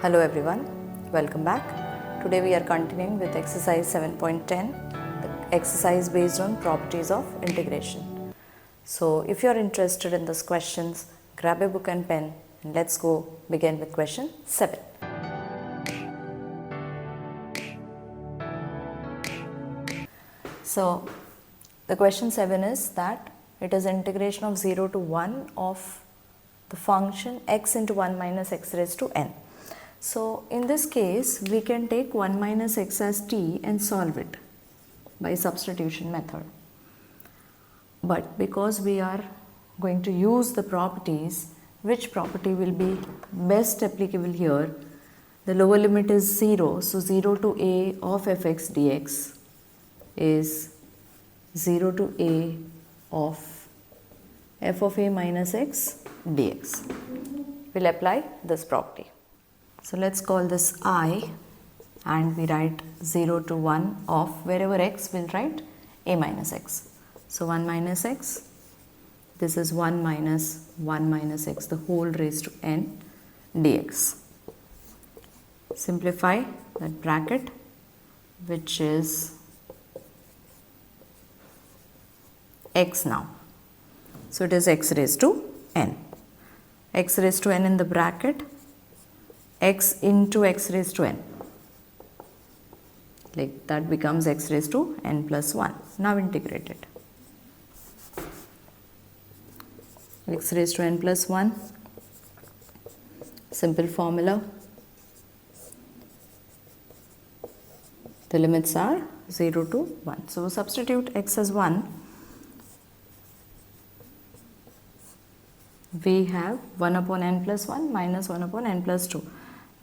Hello everyone, welcome back. Today we are continuing with exercise 7.10, the exercise based on properties of integration. So if you are interested in these questions, grab a book and pen and let's go begin with question 7. So the question 7 is that it is integration of 0 to 1 of the function x into 1 minus x raised to n. So in this case we can take 1 minus x as t and solve it by substitution method. But because we are going to use the properties, which property will be best applicable here? The lower limit is 0, so 0 to a of fx dx is 0 to a of f of a minus x dx. We'll apply this property. So let's call this I and we write 0 to 1 of wherever x, we'll write a minus x. So 1 minus x, this is 1 minus x, the whole raised to n dx. Simplify that bracket, which is x now. So it is x raised to n. X raised to n in the bracket, x into x raised to n. Like that becomes x raised to n plus 1. Now integrate it. X raised to n plus 1. Simple formula. The limits are 0 to 1. So substitute x as 1. We have 1 upon n plus 1 minus 1 upon n plus 2.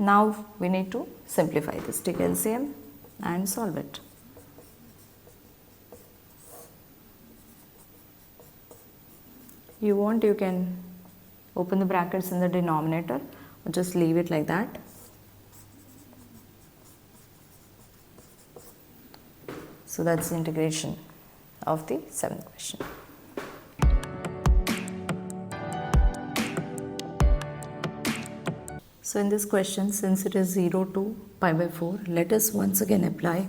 Now we need to simplify this. Take LCM and solve it. You want, you can open the brackets in the denominator or just leave it like that. So that's the integration of the 7th question. So in this question, since it is 0 to pi by 4, let us once again apply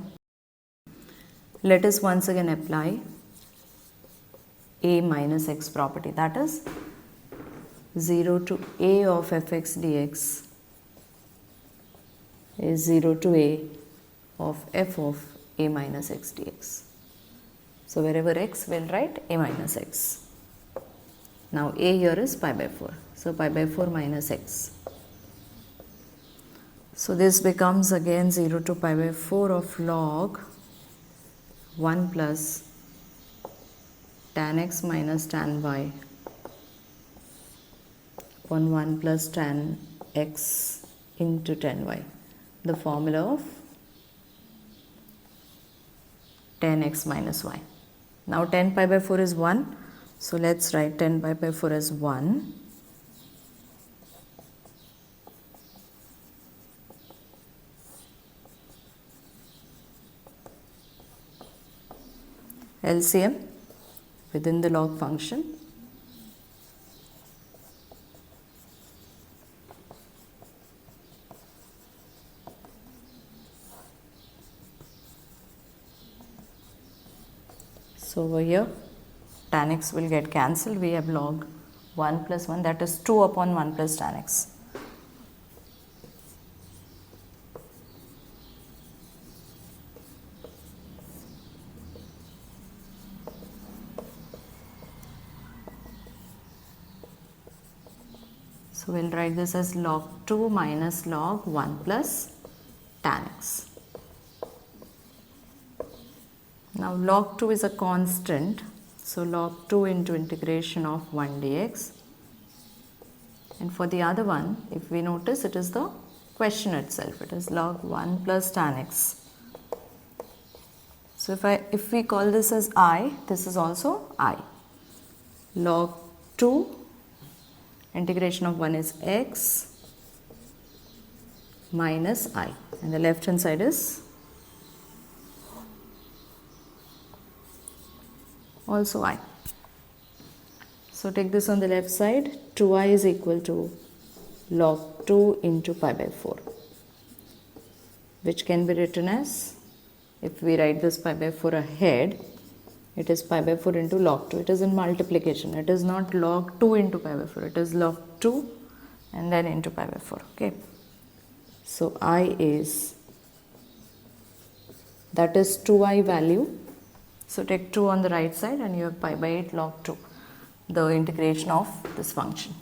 a minus x property, that is 0 to a of fx dx is 0 to a of f of a minus x dx. So wherever x, we'll write a minus x. Now a here is pi by 4, so pi by 4 minus x. So this becomes again 0 to pi by 4 of log 1 plus tan x minus tan y upon 1 plus tan x into tan y. The formula of tan x minus y. Now tan pi by 4 is 1. So let's write tan pi by 4 as 1. LCM within the log function. So over here tan x will get cancelled. We have log 1 plus 1, that is 2 upon 1 plus tan x. So we'll write this as log 2 minus log 1 plus tan x. Now log 2 is a constant, so log 2 into integration of 1 dx. And for the other one, if we notice, it is the question itself, it is log 1 plus tan x. So if we call this as I, this is also I. Log 2 integration of 1 is x minus I, and the left hand side is also I. So take this on the left side, 2i is equal to log 2 into pi by 4, which can be written as, if we write this pi by 4 ahead, it is pi by 4 into log 2. It is in multiplication. It is not log 2 into pi by 4. It is log 2 and then into pi by 4. Okay. So I is, that is 2i value. So take 2 on the right side and you have pi by 8 log 2, the integration of this function.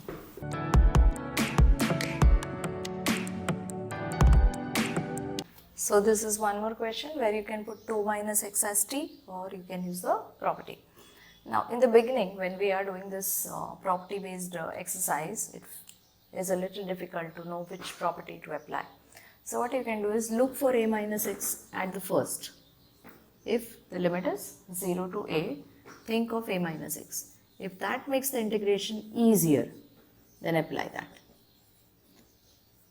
So this is one more question where you can put 2 minus x as t, or you can use the property. Now in the beginning, when we are doing this property based exercise, it is a little difficult to know which property to apply. So what you can do is look for a minus x at the first. If the limit is 0 to a, think of a minus x. If that makes the integration easier, then apply that.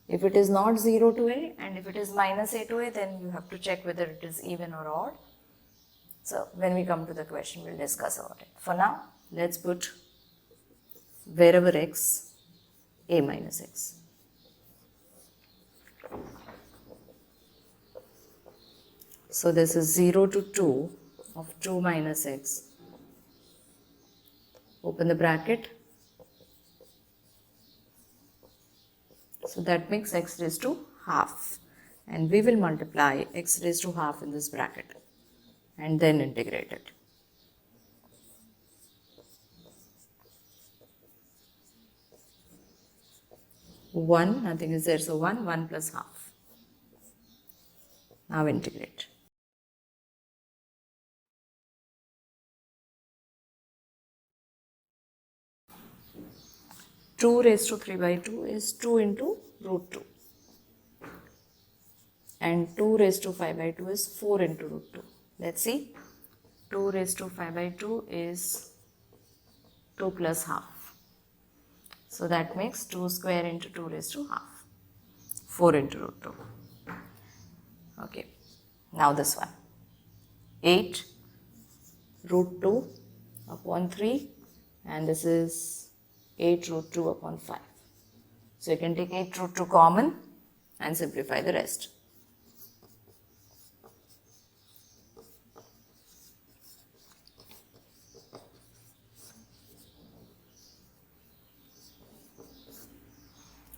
If it is not 0 to a and if it is minus a to a, then you have to check whether it is even or odd. So when we come to the question, we'll discuss about it. For now, let's put wherever x, a minus x. So this is 0 to 2 of 2 minus x. Open the bracket. So that makes x raised to half. And we will multiply x raised to half in this bracket and then integrate it. One, nothing is there, so 1 plus half. Now integrate. Two raised to 3 by 2 is 2 into root 2. And 2 raised to 5 by 2 is 4 into root 2. Let's see. 2 raised to 5 by 2 is 2 plus half. So that makes 2 square into 2 raised to half. 4 into root 2. Okay. Now this one. 8 root 2 upon 3, and this is 8 root 2 upon 5. So you can take 8 root 2 common and simplify the rest.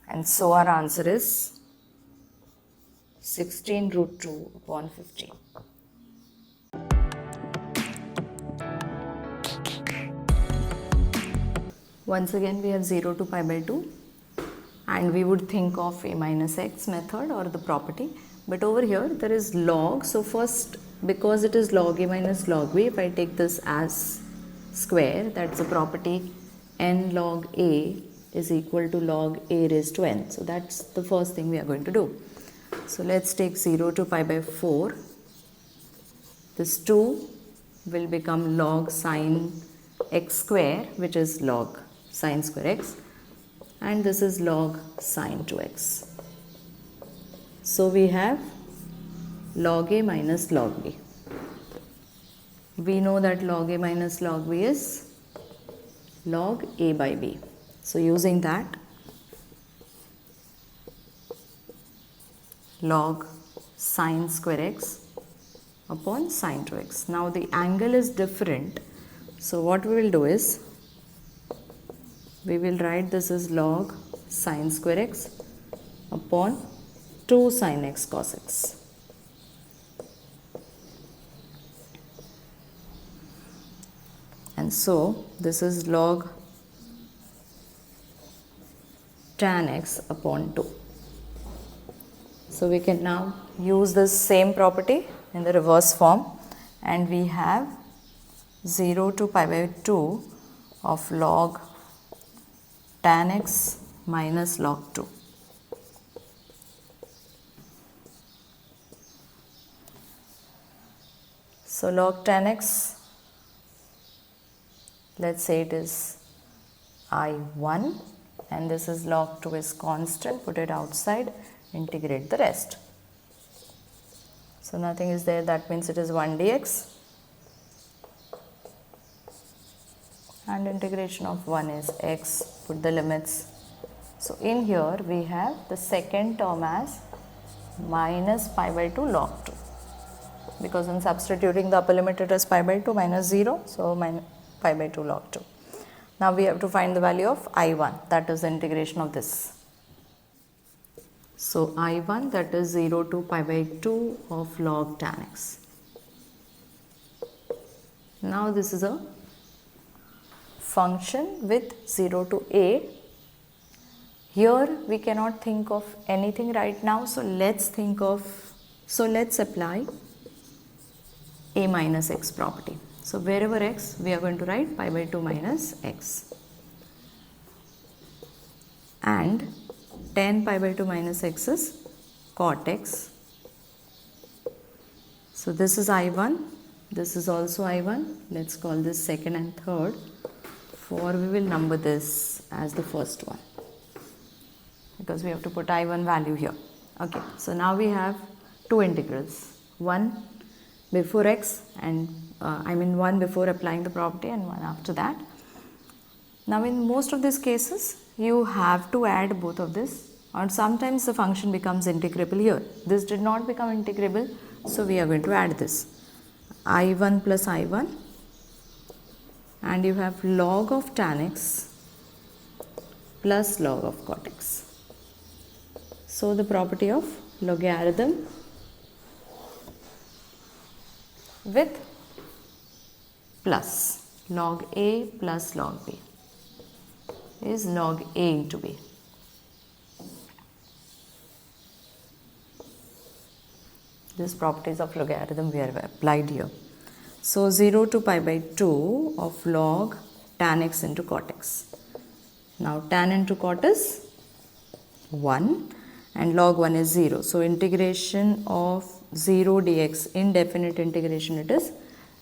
And so our answer is 16 root 2 upon 15. Once again we have 0 to pi by 2 and we would think of a minus x method or the property, but over here there is log. So first, because it is log a minus log b, if I take this as square, that's the property n log a is equal to log a raised to n. So that's the first thing we are going to do. So let's take 0 to pi by 4. This 2 will become log sine x square, which is log sine square x, and this is log sine 2x. So we have log a minus log b. We know that log a minus log b is log a by b. So using that, log sine square x upon sine 2x. Now the angle is different. So what we will do is, we will write this as log sine square x upon 2 sine x cos x. And so this is log tan x upon 2. So we can now use this same property in the reverse form, and we have 0 to pi by 2 of log tan x minus log 2. So log tan x, let's say it is I1, and this is log 2 is constant, put it outside, integrate the rest. So nothing is there, that means it is 1 dx, and integration of 1 is x, put the limits So in here we have the second term as minus pi by 2 log 2, because in substituting the upper limit it is pi by 2 minus 0, so minus pi by 2 log 2. Now we have to find the value of I1, that is the integration of this. So I1, that is 0 to pi by 2 of log tan x. Now this is a function with 0 to a. Here we cannot think of anything right now, so let's apply a minus x property. So wherever x, we are going to write pi by 2 minus x. And tan pi by 2 minus x is cot x. So this is I1, this is also I1. Let's call this second and third, for we will number this as the first one, because we have to put I1 value here. Okay, so now we have two integrals, one before x and one before applying the property and one after that. Now in most of these cases you have to add both of this, or sometimes the function becomes integrable here. This did not become integrable, so we are going to add this I1 plus I1, and you have log of tan x plus log of cot x. So the property of logarithm with plus log a plus log b is log a into b. These properties of logarithm we have applied here. So 0 to pi by 2 of log tan x into cot x. Now tan into cot is 1 and log 1 is 0. So integration of 0 dx, indefinite integration, it is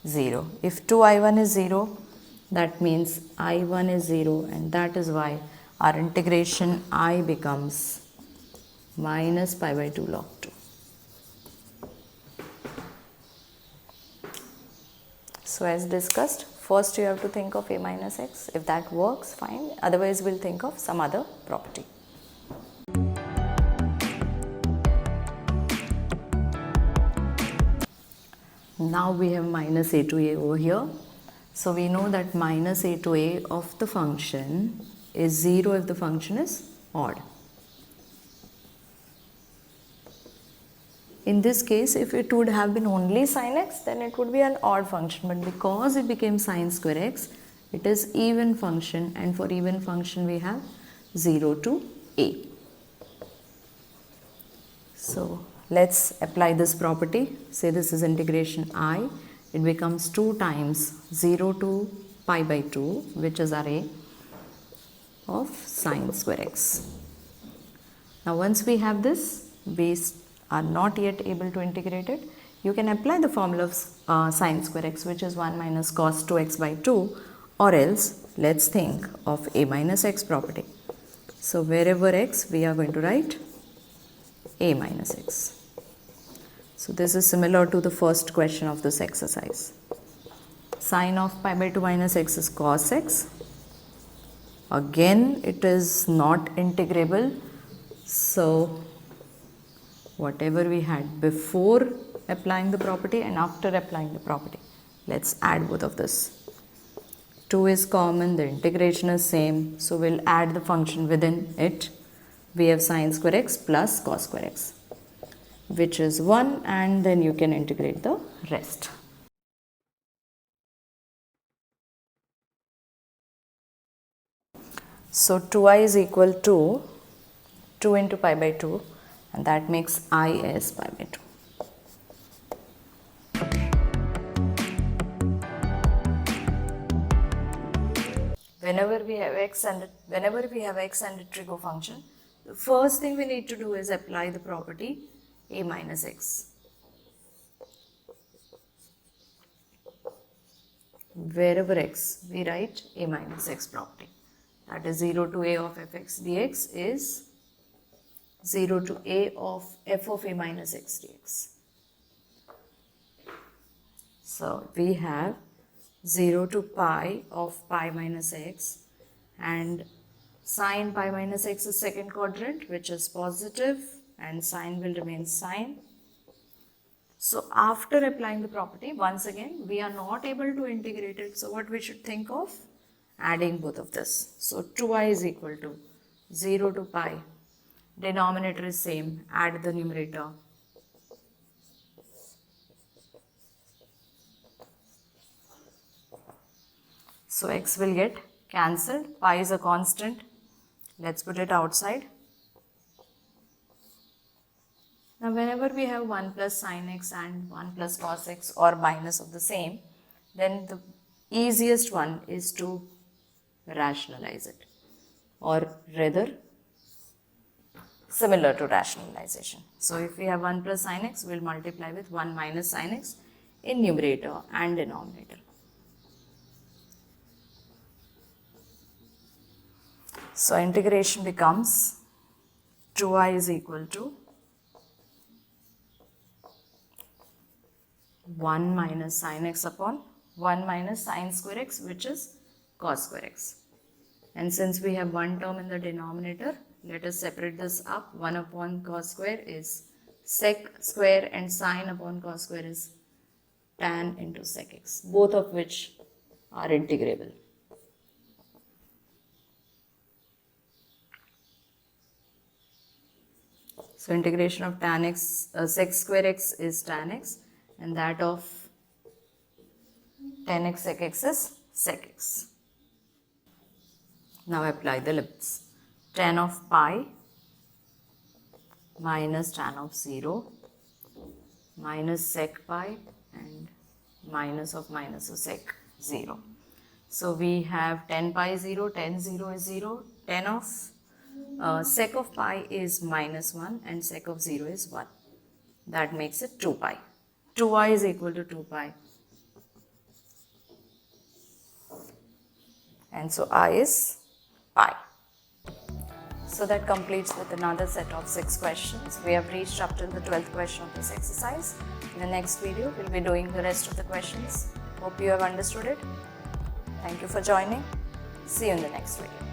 0. If 2i1 is 0, that means I1 is 0, and that is why our integration I becomes minus pi by 2 log 2. So as discussed, first you have to think of a minus x. If that works, fine. Otherwise we'll think of some other property. Now we have minus a to a over here. So we know that minus a to a of the function is 0 if the function is odd. In this case, if it would have been only sin x, then it would be an odd function. But because it became sin square x, it is even function, and for even function we have 0 to a. So let's apply this property. Say this is integration I. It becomes 2 times 0 to pi by 2, which is our a, of sin square x. Now once we have this, we are not yet able to integrate it. You can apply the formula of sin square x, which is 1 minus cos 2x by 2, or else let's think of a minus x property. So wherever x, we are going to write a minus x. So this is similar to the first question of this exercise. Sine of pi by 2 minus x is cos x. Again, it is not integrable. So whatever we had before applying the property and after applying the property, let's add both of this. 2 is common, the integration is same, so we'll add the function within it. We have sin square x plus cos square x, which is 1, and then you can integrate the rest. So 2i is equal to 2 into pi by 2, and that makes I as pi by 2. Whenever we have x and a trig function, the first thing we need to do is apply the property a minus x. Wherever x, we write a minus x property. That is 0 to a of fx dx is 0 to a of f of a minus x dx. So we have 0 to pi of pi minus x and Sine pi minus x is second quadrant, which is positive, and sine will remain sine. So after applying the property, once again, we are not able to integrate it. So what we should think of? Adding both of this. So 2i is equal to 0 to pi. Denominator is same. Add the numerator. So x will get cancelled. Pi is a constant. Let's put it outside. Now whenever we have 1 plus sin x and 1 plus cos x or minus of the same, then the easiest one is to rationalize it, or rather similar to rationalization. So if we have 1 plus sin x, we will multiply with 1 minus sin x in numerator and denominator. So integration becomes 2i is equal to 1 minus sin x upon 1 minus sin square x, which is cos square x. And since we have one term in the denominator, let us separate this up. 1 upon cos square is sec square, and sin upon cos square is tan into sec x, both of which are integrable. So integration of tan x, sec square x is tan x, and that of tan x sec x is sec x. Now apply the limits. Tan of pi minus tan of 0 minus sec pi and minus of sec 0. So we have tan pi 0, tan 0 is 0, tan of sec of pi is minus 1 and sec of 0 is 1. That makes it 2 pi. 2i is equal to 2 pi. And so I is pi. So that completes with another set of 6 questions. We have reached up to the 12th question of this exercise. In the next video, we'll be doing the rest of the questions. Hope you have understood it. Thank you for joining. See you in the next video.